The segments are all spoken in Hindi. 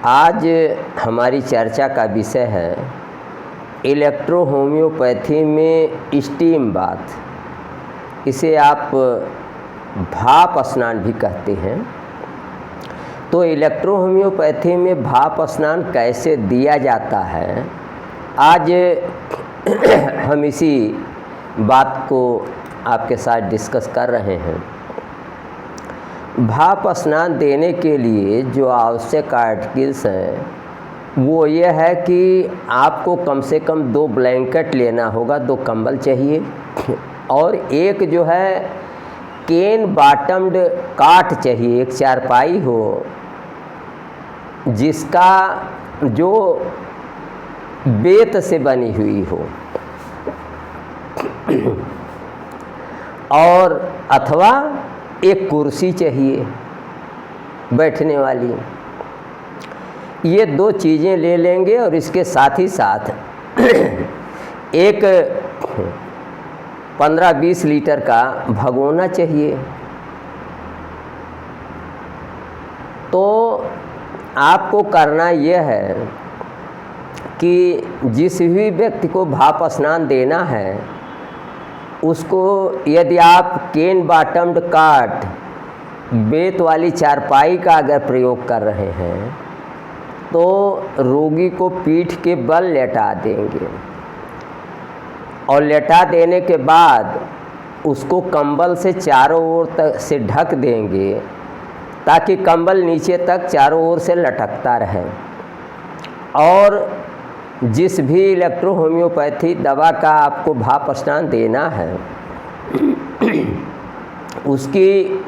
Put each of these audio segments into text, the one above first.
आज हमारी चर्चा का विषय है इलेक्ट्रो होम्योपैथी में स्टीम बाथ। इसे आप भाप स्नान भी कहते हैं। तो इलेक्ट्रो होम्योपैथी में भाप स्नान कैसे दिया जाता है, आज हम इसी बात को आपके साथ डिस्कस कर रहे हैं। भाप स्नान देने के लिए जो आवश्यक आर्टिकल्स हैं वो ये है कि आपको कम से कम 2 ब्लैंकेट लेना होगा, 2 कंबल चाहिए, और एक जो है केन बॉटम्ड काट चाहिए, एक चारपाई हो जिसका जो बेत से बनी हुई हो, और अथवा एक कुर्सी चाहिए बैठने वाली। ये 2 चीज़ें ले लेंगे और इसके साथ ही साथ एक 15-20 लीटर का भगोना चाहिए। तो आपको करना यह है कि जिस भी व्यक्ति को भाप स्नान देना है उसको, यदि आप केन बॉटम्ड काट बेत वाली चारपाई का अगर प्रयोग कर रहे हैं तो रोगी को पीठ के बल लेटा देंगे, और लेटा देने के बाद उसको कंबल से चारों ओर तक से ढक देंगे ताकि कंबल नीचे तक चारों ओर से लटकता रहे। और जिस भी इलेक्ट्रो होम्योपैथी दवा का आपको भाप स्नान देना है उसकी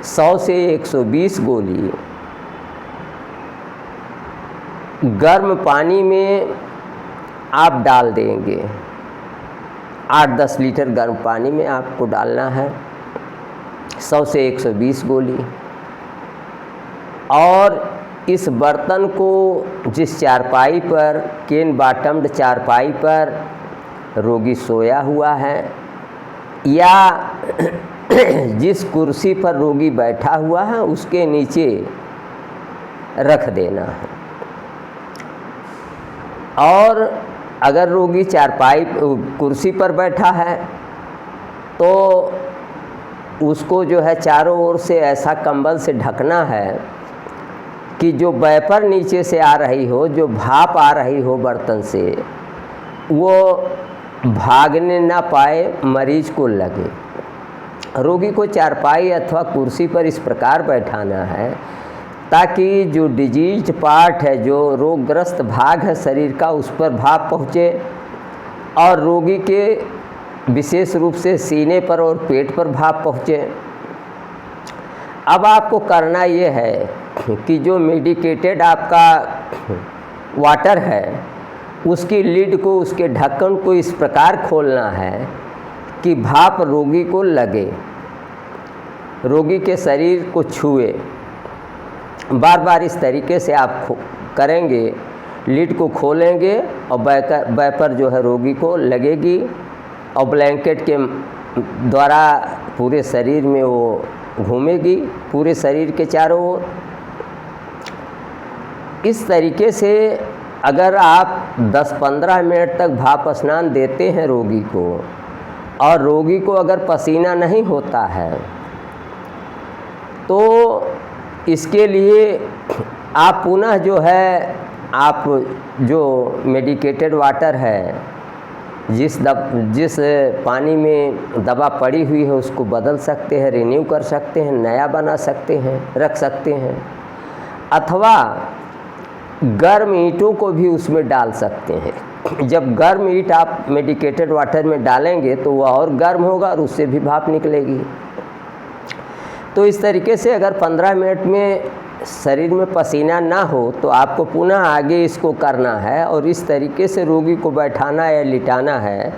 100 से 120 गोली गर्म पानी में आप डाल देंगे। 8-10 लीटर गर्म पानी में आपको डालना है 100 से 120 गोली। और इस बर्तन को जिस चारपाई पर, केन बॉटम्ड चारपाई पर रोगी सोया हुआ है या जिस कुर्सी पर रोगी बैठा हुआ है उसके नीचे रख देना है। और अगर रोगी चारपाई कुर्सी पर बैठा है तो उसको जो है चारों ओर से ऐसा कंबल से ढकना है कि जो वेपर नीचे से आ रही हो, जो भाप आ रही हो बर्तन से, वो भागने ना पाए, मरीज को लगे। रोगी को चारपाई अथवा कुर्सी पर इस प्रकार बैठाना है ताकि जो डिजीज्ड पार्ट है, जो रोगग्रस्त भाग है शरीर का, उस पर भाप पहुँचे, और रोगी के विशेष रूप से सीने पर और पेट पर भाप पहुँचे। अब आपको करना ये है कि जो मेडिकेटेड आपका वाटर है उसकी लिड को, उसके ढक्कन को इस प्रकार खोलना है कि भाप रोगी को लगे, रोगी के शरीर को छुए। बार बार इस तरीके से आप करेंगे, लिड को खोलेंगे और वेपर जो है रोगी को लगेगी, और ब्लैंकेट के द्वारा पूरे शरीर में वो घूमेगी, पूरे शरीर के चारों ओर। इस तरीके से अगर आप 10-15 मिनट तक भाप स्नान देते हैं रोगी को, और रोगी को अगर पसीना नहीं होता है तो इसके लिए आप पुनः जो है, आप जो मेडिकेटेड वाटर है, जिस पानी में दवा पड़ी हुई है उसको बदल सकते हैं, रिन्यू कर सकते हैं, नया बना सकते हैं, रख सकते हैं, अथवा गर्म ईंटों को भी उसमें डाल सकते हैं। जब गर्म ईंट आप मेडिकेटेड वाटर में डालेंगे तो वह और गर्म होगा और उससे भी भाप निकलेगी। तो इस तरीके से अगर 15 मिनट में शरीर में पसीना ना हो तो आपको पुनः आगे इसको करना है, और इस तरीके से रोगी को बैठाना या लिटाना है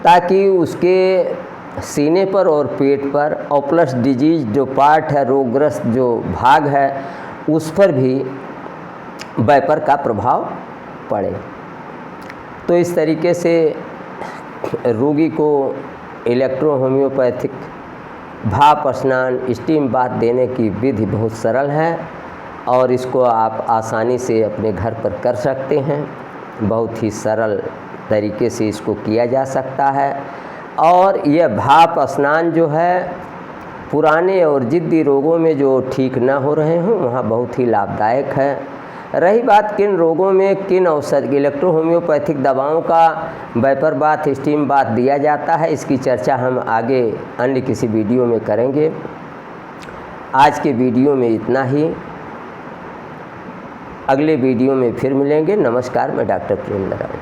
ताकि उसके सीने पर और पेट पर, और प्लस डिजीज जो पार्ट है, रोगग्रस्त जो भाग है, उस पर भी वेपर का प्रभाव पड़े। तो इस तरीके से रोगी को इलेक्ट्रो होम्योपैथिक भाप स्नान, स्टीम बाथ देने की विधि बहुत सरल है। और इसको आप आसानी से अपने घर पर कर सकते हैं। बहुत ही सरल तरीके से इसको किया जा सकता है। और यह भाप स्नान जो है पुराने और ज़िद्दी रोगों में जो ठीक ना हो रहे हों वहाँ बहुत ही लाभदायक है। रही बात किन रोगों में किन औषधि इलेक्ट्रो होम्योपैथिक दवाओं का वेपर बाथ स्टीम बाथ दिया जाता है, इसकी चर्चा हम आगे अन्य किसी वीडियो में करेंगे। आज के वीडियो में इतना ही, अगले वीडियो में फिर मिलेंगे। नमस्कार, मैं डॉक्टर प्रेम नारायण।